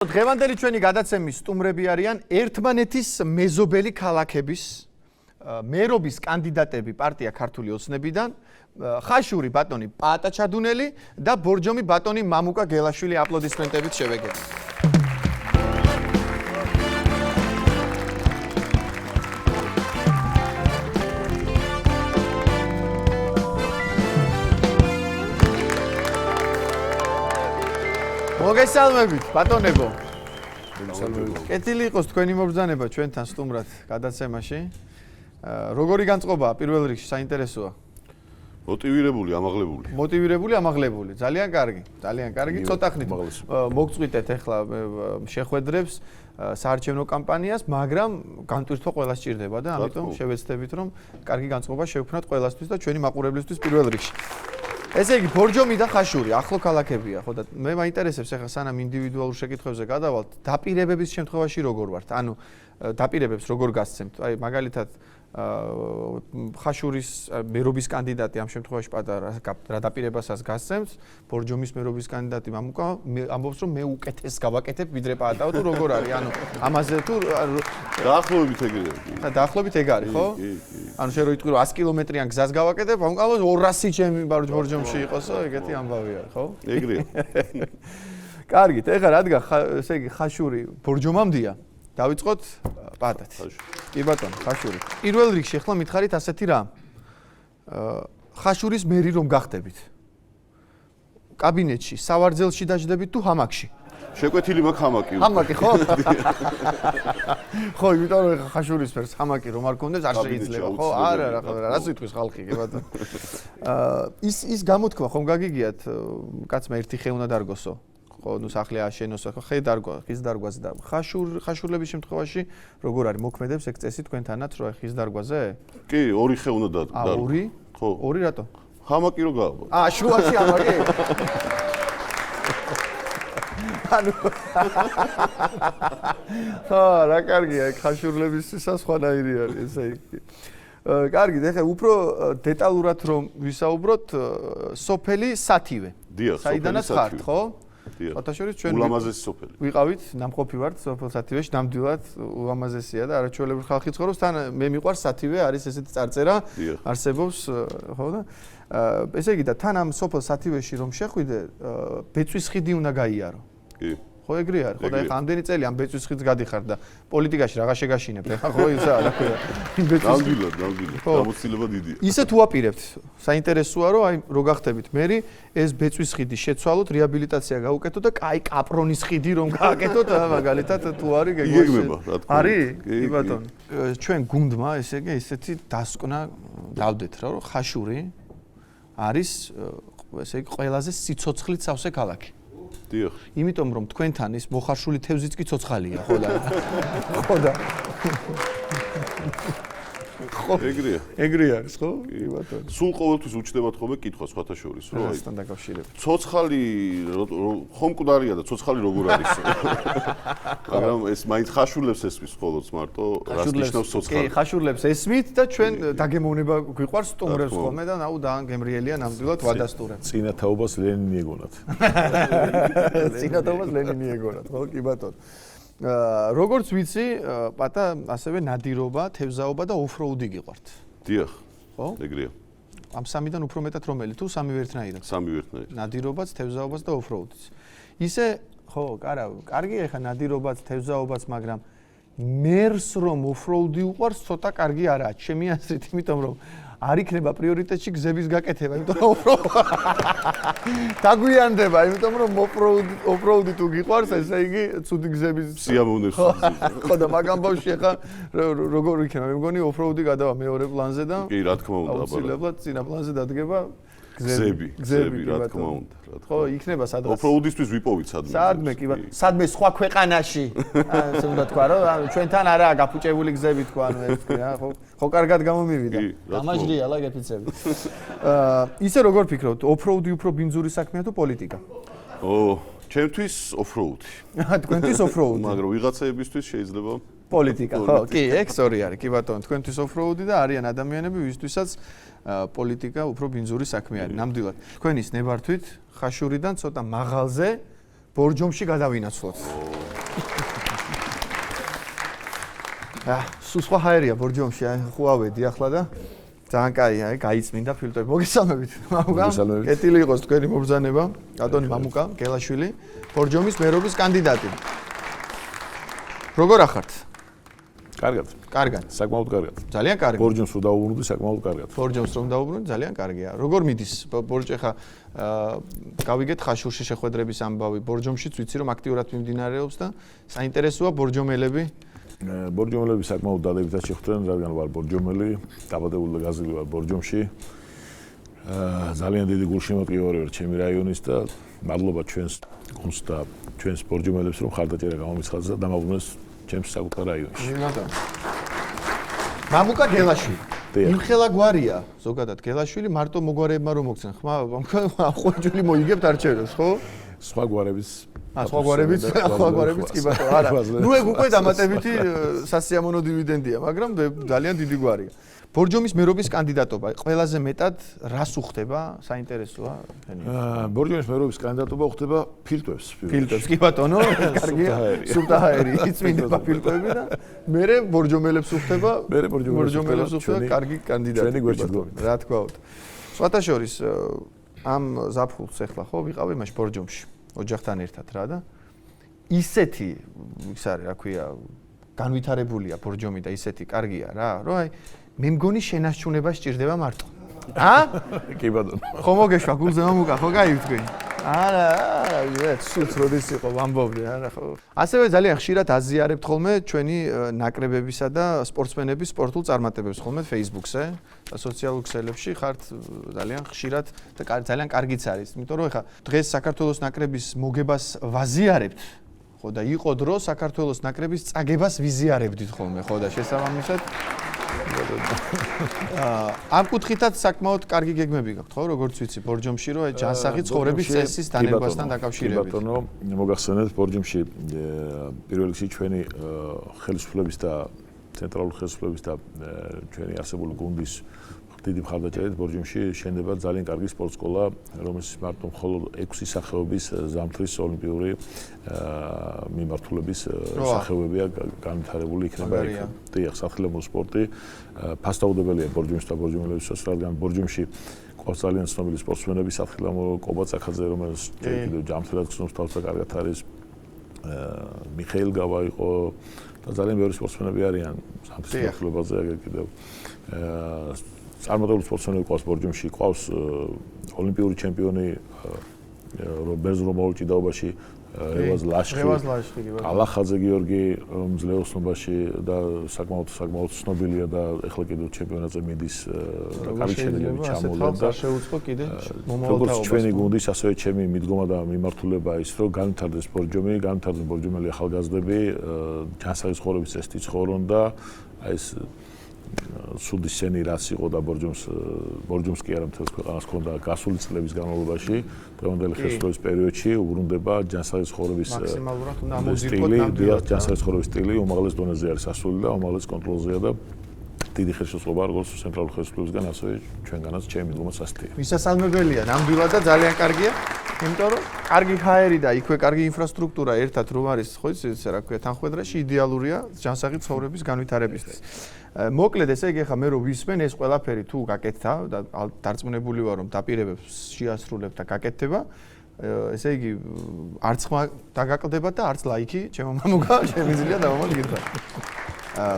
დღევანდელი ჩვენი გადაცემის სტუმრები არიან ერთმანეთის მეზობელი ქალაქების მერობის კანდიდატები პარტია ქართული ოცნებიდან, ხაშური ბატონი პაატა ჩადუნელი და ბორჯომი ბატონი მამუკა გელაშვილი. აპლოდისმენტებით შევეგებთ. მოგესალმებით, ბატონებო. კეთილი იყოს თქვენი მობრძანება ჩვენთან სტუმრად გადაცემაში. როგორი განწყობაა პირველ რიგში, საინტერესოა? მოტივირებული, ამაღლებული. მოტივირებული, ამაღლებული. ძალიან კარგი, ძალიან კარგი. ცოტა ხნით მოგწყვიტეთ ახლა შეხვედრებს საარჩევნო კამპანიას, მაგრამ განტვირთვა ყველა სჭირდება და ამიტომ შევეცდებით რომ კარგი განწყობა შევქმნათ ყველასთვის და ჩვენი მაყურებლისთვის პირველ რიგში. ესე იგი, ბორჯომი და ხაშური, ახლო ქალაქებია, ხო და მე მაინტერესებს ახლა სანამ ინდივიდუალურ შეკითხვებზე გადავალთ, დაპირებების შემთხვევაში როგორ ვართ? ანუ დაპირებებს როგორ გასცემთ? აი, მაგალითად, ხაშურის მერობის კანდიდატი ამ შემთხვევაში პატარა რა დაპირებასაც გასცემს, ბორჯომის მერობის კანდიდატი მამუკა ამბობს რომ მე უკეთეს გავაკეთებ ვიდრე პაატაო თუ როგორ არის? ანუ ამაზე თუ დაახლოებით ეგრეა. დაახლოებით ეგ არის, ხო? ანუ შენ რო იტყვი რომ 100 კილომეტრიან გზას გავაკეთებ, მამუკა 200 ჩემი ბორჯომში იყოსო, ეგეთი ამბავი არის, ხო? ეგრეა. კარგით, ეხლა რადგან ესე იგი ხაშური ბორჯომამდეა, დავიწყოთ პაატად. კი ბატონო, ხაშური. პირველ რიგში ახლა მითხარით ასეთი რა. ხაშურის მერი რომ გახდებით. კაბინეტში, სავარძელში დაждდებით თუ ჰამაკში? შეკვეთილი მაქვს ჰამაკი. ჰამაკი, ხო? ხო, იმიტომ რომ ხაშურის ფერს ჰამაკი რომ არ გქონდეს არ შეიძლება, ხო? არა, რას იტყვის ხალხი, კი ბატონო. ის გამოთქვა ხომ გაგიგიათ, კაცმა ერთი ხე უნდა დარგოსო. ხო, ნუ სახლი აშენოს, ხო, ხე დარგვა, ხის დარგვაზე და ხაშურლების შემთხვევაში როგორ არის? მოქმედებს ეგ წესი თქვენთანაც რო ხის დარგვაზე? კი, ორი ხე უნდა დარგვა. ორი? ხო. ორი რატო? ჰამაკი რო გავა. შუაში ჰამაკი. ანუ რა კარგია, ეგ ხაშურლებისთვისაც სხვანაირი არის ესე იგი. კარგი, ეხლა უფრო დეტალურად რომ ვისაუბროთ, სოფელი სათივე. დიახ, საიდანაც ხართ, ხო? ოთაშორის ჩვენ ულამაზესი სოფელი. ვიყავით, ნამყოფი ვართ სოფელ სათივეში, ნამდვილად ულამაზესია და არაჩვეულებრივი ხალხი ცხოვრობს. თან მე მიყვარს სათივე, არის ესეთი წარწერა, არსებობს, ხო და ესე იგი და თან ამ სოფელ სათივეში რომ შეხვიდე, ბეწვის ხიდი უნდა გაიარო. კი. ხო ეგრე არის, ხო და ეხლა ამდენი წელი ამ ბეწვის ხიდს გადიხარ და პოლიტიკაში რაღაც შეგაშინებ, ეხლა ხო ისა რა ქვია. ნამდვილად, გამოცდილება დიდია. ისე თუ აპირებთ, საინტერესოა რომ აი რო გახდებით მერი, ეს ბეწვის ხიდი შეცვალოთ, რეაბილიტაცია გაუკეთოთ და კაი კაპრონის ხიდი რომ გააკეთოთ, მაგალითად თუ არის გეგმება, რა თქმა უნდა. არის? კი ბატონო. ჩვენ გუნდმა ესე იგი ესეთი დასკვნა დავდეთ რა, რომ ხაშური არის ესე იგი ყველაზე სიცოცხლით სავსე ქალაქი. დიახ. იმიტომ რომ თქვენთან ის მოხარშული თევზიც კი ცოცხალია, ხო და ხო და ეგრეა. ეგრე არის, ხო? კი ბატონო. სულ ყოველთვის უჩნდებათ ხოლმე კითხვა სხვათა შორის, რომ აი ასთან დაკავშირებით. ცოცხალი ხომ მკვდარია და ცოცხალი როგორ არის? მაგრამ ეს მაინც ხაშურლებს ესმის მხოლოდ მარტო რას ნიშნავს ცოცხალი. კი, ხაშურლებს ესმით და ჩვენ დაგემოვნება გვიყვარს სტუმრებს ხოლმე და ნაუ ძალიან გემრიელია ნამდვილად ვადასტურებთ. წინათაობას ლენინი ეგონათ. წინათაობას ლენინი ეგონათ, ხო? კი ბატონო. როგორც ვიცი, პატა ასევე ნადირობა, თევზაობა და ოფროუდი გიყვართ. დიახ. ხო? ეგრეა. ამ სამიდან უფრო მეტად რომელი თუ სამივე ერთნაირად? სამივე ერთნაირად. ნადირობაც, თევზაობაც და ოფროუდიც. ისე, ხო, კარგია ხა ნადირობაც, თევზაობაც, მაგრამ მერს რომ ოფროუდი უყვარს, ცოტა კარგი არაა, ჩემი აზრით, იმიტომ რომ არ იქნება პრიორიტეტში გზების გაკეთება, იმიტომ რომ დაგვიანდება, იმიტომ რომ ოფროუდი თუ გიყვარს, ესე იგი ცუდი გზების სიამოვნებს. ხო და მაგ ამბავში ხა როგორ იქნება? მე მგონი ოფროუდი გადავა მეორე პლანზე და კი, რა თქმა უნდა, აუცილებლად წინა პლანზე დადგება გზები, რა თქმა უნდა. ხო, იქნება სადღაც. ოფროუდისთვის ვიპოვით სადმე. სადმე კი ბატონო. სადმე სხვა ქვეყანაში. ასე უნდა თქვა, რომ ჩვენთან არაა გაფუჭებული გზები თქვა, ანუ ეს თქვა, ხო კარგად გამომივიდა. დამაჟრია ლა გეფიცები. ისე როგორ ფიქრობთ, ოფროუდი უფრო ბინძური საქმეა თუ პოლიტიკა? ჩემთვის ოფროუდი. თქვენთვის ოფროუდი. მაგრამ ვიღაცაებისთვის შეიძლება პოლიტიკა, ხო, კი, ეგ სწორი არის, კი ბატონო, თქვენთვის ოფროუდი და არიან ადამიანები, ვისთვისაც პოლიტიკა უფრო ბინძური საქმე არის, ნამდვილად. თქვენ ის ნებართვით ხაშურიდან ცოტა მაღალზე ბორჯომში გადავინაცვლოთ. სულ სხვა ჰაერია ბორჯომში, ხო ავედი ახლა და ძალიან კაია, გაიწმინდა ფილტვები. მოგესალმებით, მამუკა. კეთილი იყოს თქვენი მობრძანება, ბატონი მამუკა გელაშვილი, ბორჯომის მერობის კანდიდატი. როგორ ახართ? კარგად. კარგად. საკმაოდ კარგად. ძალიან კარგი. ბორჯომს რო დაუბრუნდი, საკმაოდ კარგად. ბორჯომს რომ დაუბრუნდი, ძალიან კარგია. როგორ მიდის ბორჯი ხა გავიგეთ ხაშურში შეხვედრების ამბავი. ბორჯომშიც ვიცი რომ აქტიურად მიმდინარეობს და საინტერესოა ბორჯომელები. ბორჯომელები საკმაოდ დადებითად შეხვდნენ, რადგან ვარ ბორჯომელი, დაბადებული და გაზრდილი ვარ ბორჯომში. ძალიან დიდი გულშემატკივარი ვარ ჩემი რაიონის და მადლობა ჩვენს გუნდს და ჩვენს ბორჯომელებს რომ ხარდაჭერა გამომიცხადეს და დამაბრუნეს ჩემს საკუთარ რაიონში. მამუკა გელაშვილი. იმხელა გვარია, ზოგადად გელაშვილი მარტო მოგვარებმა რომ მოგცენ. ხმა ხვეჯული მოიგებთ არჩევნებს, ხო? სხვა გვარების სხვა გვარებიც კი ბატონო, არა. ნუ ეგ უკვე დამატებითი სასიამოვნო დივიდენდია, მაგრამ ძალიან დიდი გვარია. ბორჯომის მერობის კანდიდატობა ყველაზე მეტად რას უხდება? საინტერესოა. ბორჯომის მერობის კანდიდატობა უხდება ფილტვებს. ფილტვებს კი ბატონო, კარგია. სულტაჰაერი იწმინდება ფილტვები და მერე ბორჯომელებს უხდება. ბორჯომელებს უხდება კარგი კანდიდატი. ჩვენი გვერდში დგომით. რა თქმა უნდა. სხვათა შორის ამ ზაფხულს ახლა ხო ვიყავი მაშ ბორჯომში. ოჯახთან ერთად რა და ისეთი ის არის რა ქვია განვითარებულია ბორჯომი და ისეთი კარგია რა რომ აი მე მგონი შენარჩუნება სჭირდება მარტო კი ბატონო ხო მოგეშვა გულზე მამუკა ხო გაივთქვი არა სულს როდის იყო ვამბობდი არა ხო ასევე ძალიან ხშირად აზიარებთ ხოლმე ჩვენი ნაკრებებისა და სპორტსმენების სპორტულ წარმატებებს ხოლმე Facebook-ზე და სოციალურ ქსელებში ხართ ძალიან ხშირად და ძალიან კარგიც არის იმიტომ რომ ეხა დღეს საქართველოს ნაკრების მოგებას ვაზიარებთ ხო და იყო დრო საქართველოს ნაკრების წაგებას ვიზიარებდით ხოლმე ხო და შესაბამისად ამ კუთხითაც საკმაოდ კარგი გეგმები გაქვთ ხო როგორც ვიცი ბორჯომში რომ ჯანსაღი ცხოვრების წესის დანერგვასთან დაკავშირებით ბატონო მოგახსენეთ ბორჯომში პირველ რიგში ჩვენი ხელისუფლების და ცენტრალური ხელისუფლების და ჩვენი არსებული გუნდის დიდი მხარდაჭერით ბორჯომში შენდება ძალიან კარგი სპორტ სკოლა რომელშიც მარტო მხოლოდ 6 სახეობის ზამთრის ოლიმპიური მიმართულების სახეობებია განვითარებული იქნება იქ. დიახ, სათხილამურო სპორტი ფასდაუდებელია ბორჯომის და ბორჯომელებისთვის, რადგან ბორჯომში ყავს ძალიან ცნობილი სპორტსმენები, სათხილამურო კობაცაკაძე, რომელიც კიდევ ჯამთრად გრძნობს თავს და კარგად არის მიხეილ გავა იყო და ძალიან ბევრი სპორტსმენები არიან ზამთრის მიმართულებაზე კიდევ წარმატებული სპორტსმენები ყავს ბორჯომში, ყავს ოლიმპიური ჩემპიონი რობერტ რომაულჭიდაობაში რევაზ ლაშხი, ალახაძე გიორგი მძლეოსნობაში და საკმაოდ ცნობილია და ეხლა კიდევ ჩემპიონატზე მიდის და კარგი შედეგები ჩამოვლენ და შეუწყო კიდე როგორც ჩვენი გუნდის ასევე ჩემი მიდგომა და მიმართულება ის რომ განვითარდეს ბორჯომი, განვითარდეს ბორჯომელი ახალგაზრდები, ჯანსაღი ცხოვრების წესით ცხოვრონ და აი ეს სუდის სენი რაც იყო და ბორჯომს კი არა მთელს ქვეყანას ჰქონდა გასული წლების განმავლობაში დღევანდელი ხელისუფლების პერიოდში უბრუნდება ჯანსაღი ცხოვრების მაქსიმალურად უნდა ამოძიროთ ჯანსაღი ცხოვრების სტილი უმაღლეს დონეზე არის ასული და უმაღლეს კონტროლზეა და დიდი ხელისუფლება როგორც ცენტრალური ხელისუფლებისგან ასევე ჩვენგანაც ჩემი მიდგომა სასტია. მისასალმებელია ნამდვილად და ძალიან კარგია იმიტომ რომ კარგი ჰაერი და იქვე კარგი ინფრასტრუქტურა ერთად რომ არის ხო იცი რა ქვია თანხმედრაში идеალურია ჯანსაღი ცხოვრების განვითარებისთვის. მოკლედ ესე იგი ხა მე რო ვისმენ ეს ყველაფერი თუ გაკეთდა და დარწმუნებული ვარ რომ დაპირებებს შეასრულებ და გაკეთდება ესე იგი არც ხმა დაგაკლდება და არც ლაიქი ჩემო მამუკა შემიძლია დავამატკითხა.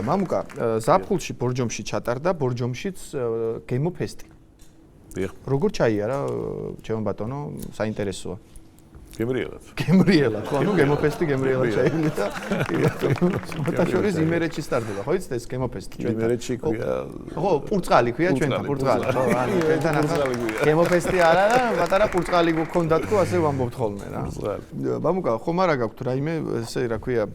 მამუკა ზაფხულში ბორჯომში ჩატარდა ბორჯომშიც გემო ფესტი. როგორ ჩაიარა ჩემო ბატონო საინტერესოა. გემრიელად ხო ნუ გემოფესტი გემრიელად შეიძლება და შორის იმერეთში სტარდება ხო იცით ეს გემოფესტი ჩვენთან იმერეთში ქვია ხო პურწყალი ქვია ჩვენთან პურწყალი ხო ანუ ჩვენთან ახლა გემოფესტი არა და პატარა პურწყალი გქონდათ ხო ასე ვამბობთ ხოლმე რა მამუკა ხომ არა გაქვთ რაიმე ესე რა ქვია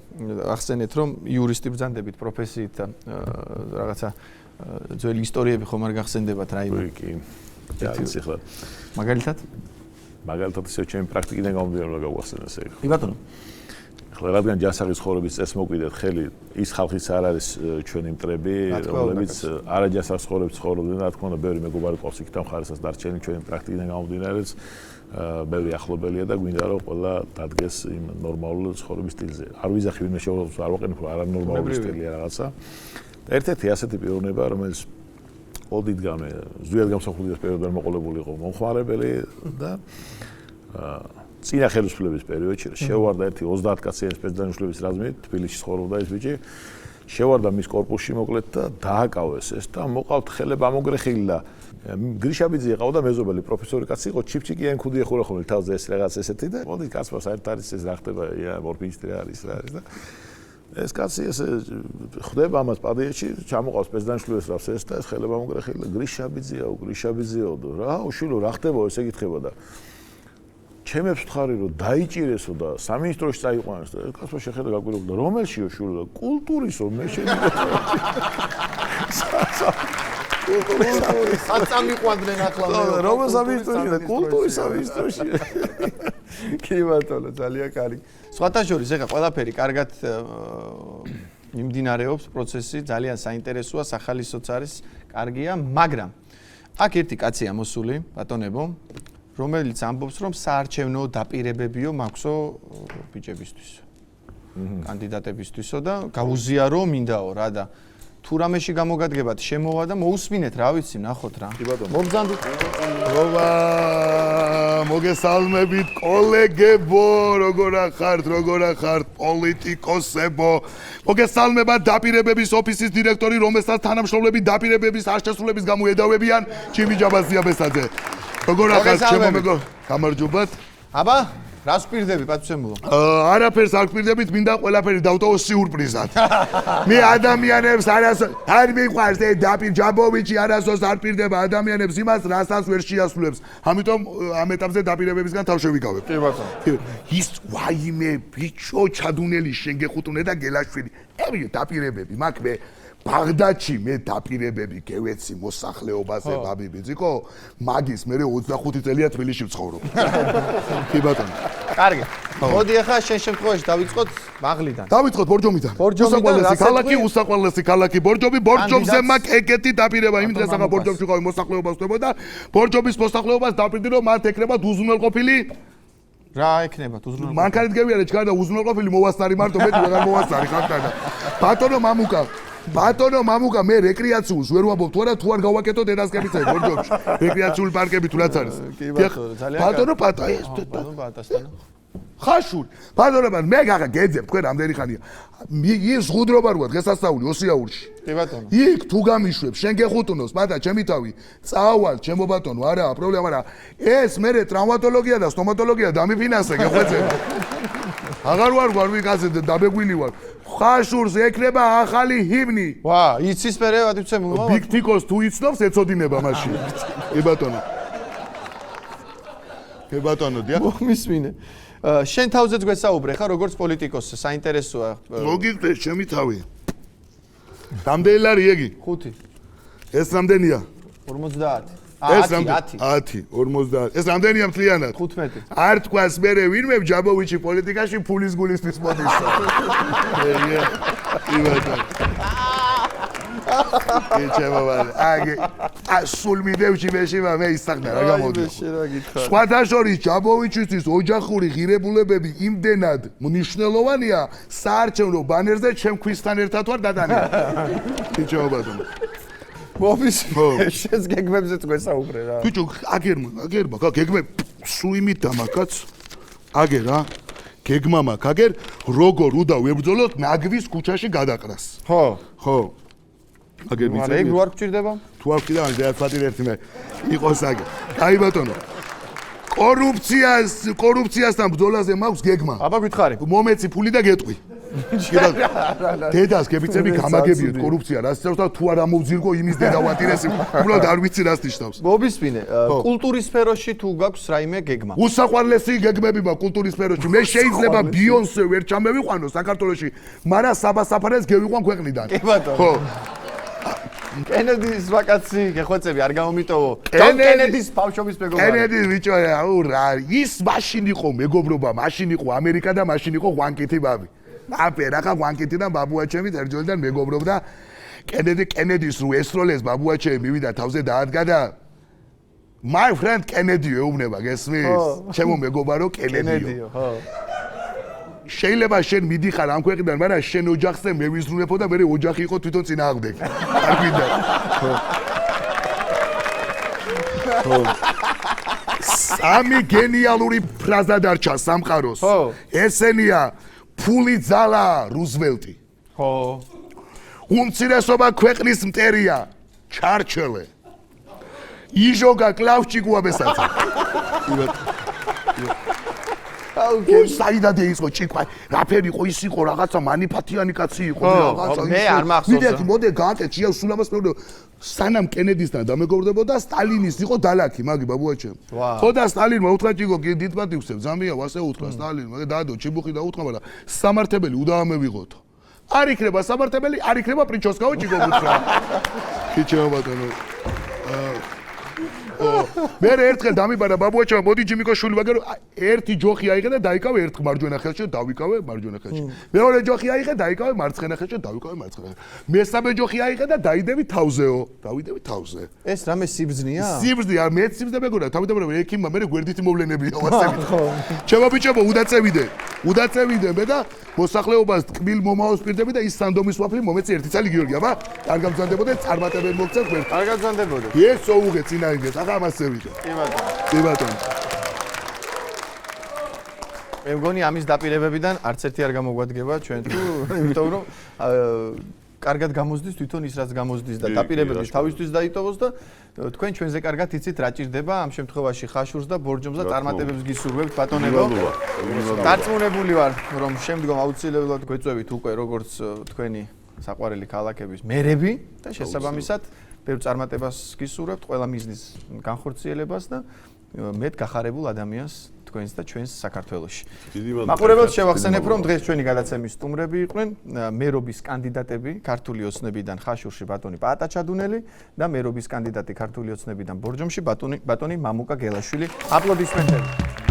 ახსენეთ რომ იურისტი ბრძანდებით პროფესიით და რაღაცა ძველი ისტორიები ხომ არ გახსენდებათ რაიმე კი ის ახლა მაგალითად ისე ჩემი პრაქტიკიდან გამომდინარე რა გავახსენე ესე იგი. კი ბატონო. ახლა რადგან ჯანსაღი ცხოვრების წესს მოკვიდეთ ხელი, ის ხალხიც არ არის ჩვენი მტრები, რომლებიც არაჯანსაღი ცხოვრების ცხოვრობდნენ, რა თქმა უნდა, ბევრი მეგობარი ყავს იქ და მხარესაც დარჩენილი ჩვენი პრაქტიკიდან გამომდინარეც ბევრი ახლობელია და გვინდა რომ ყველა დადგეს იმ ნორმალურ ცხოვრების სტილზე. არ ვიზახი ვინმე შეუძლებს არ ვაყენებ რა არანორმალური სტილია რაღაცა. და ერთ-ერთი ასეთი პიროვნება, რომელიც ოდითგანვე ზვიად გამსახურდიას პერიოდიდან მოყოლებული იყო მომხმარებელი და წინა ხელისუფლების პერიოდში შევარდა ერთი 30 კაციანი სპეცდანიშნულების რაზმით თბილისში ცხოვრობდა ეს ბიჭი შევარდა მის корпуსში მოკლედ და დააკავეს ეს და მოყავთ ხელება ამოგრეხილი და გრიშაბიძე ყავდა მეზობელი პროფესორი კაცი იყო ჩიფჩიკიანი ქუდი ეხურა ხოლმე თავზე ეს რაღაც ესეთი და მოდი კაცმა საერთოდ არის ეს რა ხდება მორფინისტრი არის რა არის და ეს კაცი ეს ხდება ამას პადიაში ჩამოყავს სპეცდანიშნულებს რავს ეს და ეს ხელება ამოგრეხილი და გრიშაბიძეო რა უშვილო რა ხდება ესე ეკითხება და ჩემებს ვთხარი რომ დაიჭირესო და სამინისტროში წაიყვანეს და კაცმა შეხედა გაგვირობდა რომელშიო შვილო კულტურისო მე კულტურის საწამიყვანდნენ ახლა რომელ სამინისტროში და კულტურის სამინისტროში კი ბატონო ძალიან კარგი სხვათა შორის ეხა ყველაფერი კარგად მიმდინარეობს პროცესი ძალიან საინტერესოა სახალისოც არის კარგია მაგრამ აქ ერთი კაცია მოსული ბატონებო რომელიც ამბობს რომ საარჩევნო დაპირებებიო მაქვსო ბიჭებისთვის კანდიდატებისთვისო და გაუზიარო მინდაო რა და თუ რამეში გამოგადგებათ შემოვა და მოусმინეთ რა ვიცი ნახოთ რა მოგზანდით როვა მოგესალმებით კოლეგებო როგორ ახართ პოლიტიკოსებო მოგესალმებათ დაპირებების ოფისის დირექტორი რომელსაც თანამშრომლები დაპირებების არ შესრულების გამო ედავებიან ჩიმი ჯაბაზიაბესაძე როგორ ახართ შემომეგო გამარჯობათ აბა რას პირდები პატცემულო არაფერს არ პირდებით მინდა ყველაფერი დავტოვო სიურპრიზად მე ადამიანებს არ მიყვარს დაპირ ჯაბოვიჩი არასოს არ პირდება ადამიანებს იმას რასაც ვერ შეასრულებს ამიტომ ამ ეტაპზე დაპირებებისგან თავ შევიკავებ კი ბატონო ის ვაიმე ბიჭო ჩადუნელი შენ გეხუტუნე და გელაშვილი დაპირებები მაგ მე ბაღდადში მე დაპირებები გევეცი მოსახლეობაზე ბაბიბიძიკო მაგის მე 25 წელია თბილისში ვცხოვრობ კი ბატონო კარგი მოდი ახლა შენ შემთხვევაში დავიწყოთ მაღლიდან დავიწყოთ ბორჯომიდან უსაყვარლესი ქალაქი ბორჯომზე მაგ ეგეთი დაპირება იმ დღეს ახლა ბორჯომში ყავი მოსახლეობას ხდებოდა ბორჯომის მოსახლეობას დაპირდი რომ მათ ეკნებათ უზრუნველყოფილი რა ეკნებათ უზრუნველყოფილი მანქანით გევიარე ჩქარა და უზრუნველყოფილი მოვასწარი მარტო მე ვეღარ მოვასწარი ხალხთან ბატონო მამუკა მე რეკრეაციულს ვერ ვამბობ თუ არა თუ არ გავაკეთო დედასკებიცე ბორჯომში რეკრეაციული პარკები თუ რაც არის ბატონო პატასტანო ხაშური ბატონო მე გაღა გეძებ თქვენ რამდენი ხანია ის ღუდრობა როა დღესასწაული ოსიაურში კი ბატონო იქ თუ გამიშვებ შენ გეხუტუნოს პატა ჩემი თავი წავალ ჩემო ბატონო არაა პრობლემა რა ეს მე ტრავმატოლოგია და სტომატოლოგია დამიფინანსე გეხვეწება აღარ ვარ ვიკაზე დაბეგვილი ვარ ხაშურს ეკნება ახალი ჰიმნი ვა იცის მერე ვადიცემულო ბიგთიკოს თუ იცნობს ეცოდინება მაშინ კი ბატონო დიახ მომისმინე შენ თავზეც გვესაუბრე ხა როგორც პოლიტიკოსი საინტერესოა მოგიგდე ჩემი თავი რამდენი ლარი ეგი 5 ეს რამდენია 50 ეს 10 50 ეს რამდენია მთლიანად 15 არ თქვას მე ვინმე ჯაბოვიჩი პოლიტიკაში ფულის გულისთვის მოდის სულ მიდევში მეშივა მე ისახნა რა გამოდი სხვათა შორის ჯაბოვიჩისთვის ოჯახური ღირებულებები იმდენად მნიშვნელოვანია საარჩევნო ბანერზე ჩემ ქვისთან ერთად ვარ დადანილი ბიჭო ბატონო მოფის შენს გეგმებზეც გვესაუბრე რა ბიჭო აგერმა გეგმები სულ იმით დამაკაც აგერ რა გეგმა მაქვს აგერ როგორ უნდა ვებრძოლოთ ნაგვის ქუჩაში გადაყრას ხო აგერ მიწები ეგ რო არ გჭირდება თუ არ გჭირდება დეაფატირ ერთი მე იყოს აგერ კაი ბატონო კორუფციასთან ბრძოლაზე მაქვს გეგმა აბა გითხარი მომეცი ფული და გეტყვი დედას გებიცები გამაგებიოთ კორუფცია რას ნიშნავს და თუ არ ამოვძირგო იმის დედა ვატირესი უბრალოდ არ ვიცი რას ნიშნავს მობისმინე კულტურის სფეროში თუ გაქვს რაიმე გეგმა უსაყვარლესი გეგმები მაქვს კულტურის სფეროში მე შეიძლება ბიონსე ვერ ჩამევიყვანო საქართველოში მაგრამ საბასაფარეს გევიყვან ქვეყნიდან კი ბატონო ხო კენედის ვაკაცი გეხვეწები არ გამომიტოვო კენედის ბავშვობის მეგობრობა კენედის ბიჭო რა ის მაშინ იყო მეგობრობა მაშინ იყო ამერიკა და მაშინ იყო ღვანკითი ბაბი აფერახა ღვანკითიდან ბაბუაჩემი ერთჯერიდან მეგობრობდა კენედის რო ესროლეს ბაბუაჩემი მივიდა თავზე დაადგა და My friend Kennedy ეუბნება, გესმის? ჩემო მეგობარო Kennedy-ო. ხო. შეიძლება შენ მიდიხარ ამ ქვეყნიდან, მაგრამ შენ ოჯახზე მე ვიზრუნებო და მე ოჯახი იყო თვითონ წინააღმდეგი. არ გვინდა. სამი გენიალური ფრაზა დარჩა სამყაროს. ესენია ფული ძალა რუზველტი. ხო. უმცირესობა ქვეყნის მტერია ჩარჩელე. იჟოგა კლავჩი გუაბესაცა. ой, საიდანე იყო ჭიქვა. რაფერი იყო ის იყო რაღაცა მანიფათიანი კაცი იყო რაღაცა. მე არ მახსოვს. მიდეთი მოდე გააკეთე ჭია სულ ამას მე სანამ კენედისთან დამეგობრდებოდა სტალინის იყო დალაքի მაგი ბაბუაჩემ. ხო და სტალინმა უთხრა ჭიქო დიდმატი ვსებ ზამია ასე უთხრა სტალინმა და დადო ჭიბუხი და უთხრა მაგრამ სამართებელი უდაამევიღოთ. არ იქნება სამართებელი, არ იქნება პრინჩოსკაო ჭიქო უთხრა. ქიჩეო ბატონო. მე ერთხელ დამიბარა ბაბუაჩემ მოდი ჯიმიკოშვილი მაგარო ერთი ჯოხი აიღე და დაიკავე ერთ მარჯვენა ხელში და დავიკავე მარჯვენა ხელში. მეორე ჯოხი აიღე დაიკავე მარცხენა ხელში და დავიკავე მარცხენა ხელში. მესამე ჯოხი აიღე და დაიდევი თავზეო. დავიდევი თავზე. ეს რამე სიბრძნეა? სიბრძნე, მე სიბრძნე მეგონა, თავიდანვე ექიმმა მე გვერდითი მოვლენებია ვასებით. ჩემო ბიჭებო, უდაწევიდე მე და მოსახლეობას ტკბილ მომაოს პირდები და ის სანდომის ვაფლი მომეცი ერთი წელი გიორგი, აბა? არ გამძანდებოდე, წარმატებენ მოგცეთ მე. არ გამძანდებოდე. ეს ოუღე წინააღმდეგ, ახლა ამას ევიდე. კი ბატონო. მე მგონი ამის დაპირებებიდან არც ერთი არ გამოგვადგება ჩვენ თუ იმიტომ რომ კარგად გამოსდის თვითონ ის რაც გამოსდის და დაპირებები თავისთვის დაიტოვოს და თქვენ ჩვენზე კარგად იცით რა ჭირდება ამ შემთხვევაში ხაშურს და ბორჯომს და წარმატებებს გისურვებთ ბატონებო. დარწმუნებული ვარ რომ შემდგომ აუცილებლად გვეწევით უკვე როგორც თქვენი საყვარელი ქალაქების მერები და შესაბამისად ბევრ წარმატებას გისურვებთ ყველა მიზნის განხორციელებას და მეტ გახარებულ ადამიანს თქვენს და ჩვენს საქართველოში. მაყურებელს შევახსენებ რომ დღეს ჩვენი გადაცემის სტუმრები იყვნენ მერობის კანდიდატები ქართული ოცნებიდან ხაშურში ბატონი პაატაჩადუნელი და მერობის კანდიდატი ქართული ოცნებიდან ბორჯომში ბატონი მამუკა გელაშვილი. აპლოდისმენტები.